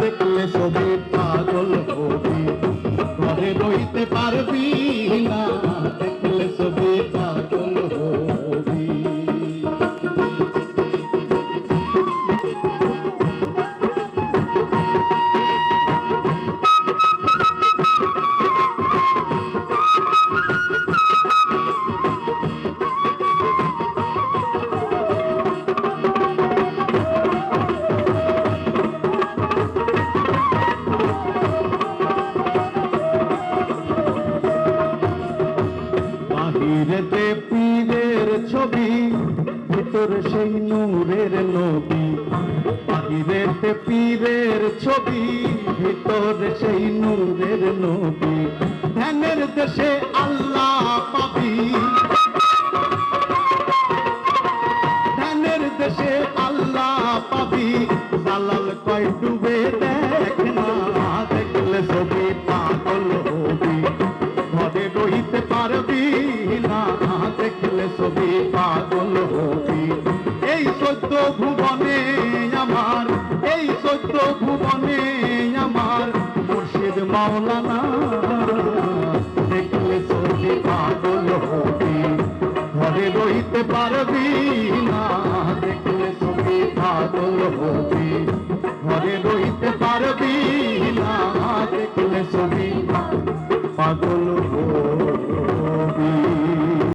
দেখলে ছবি পাগল হবি, ঘরে রইতে পারবি না, দেখলে ছবি পাগল হবি। বাহিরেতে পীরের ছবি, ভিতরে সেই নূরের নবী। বাহিরেতে পীরের ছবি, ভিতরে সেই নূরের নবী। ধ্যানের দেশে আল্লাহ পাবি, ধ্যানের দেশে আল্লাহ পাবি। জালাল কয় ডুবে দেখ না, দেখলে ছবি পাগল হবি, ঘরে রইতে পারবি না, দেখলে ছবি পাগল হবি। এই 14 ভুবনে আমার, এই 14 ভুবনে আমার মুর্শিদ মাওলানা, দেখলে ছবি পাগল হবি, ঘরে রইতে পারবি না, দেখলে ছবি পাগল হবি, ঘরে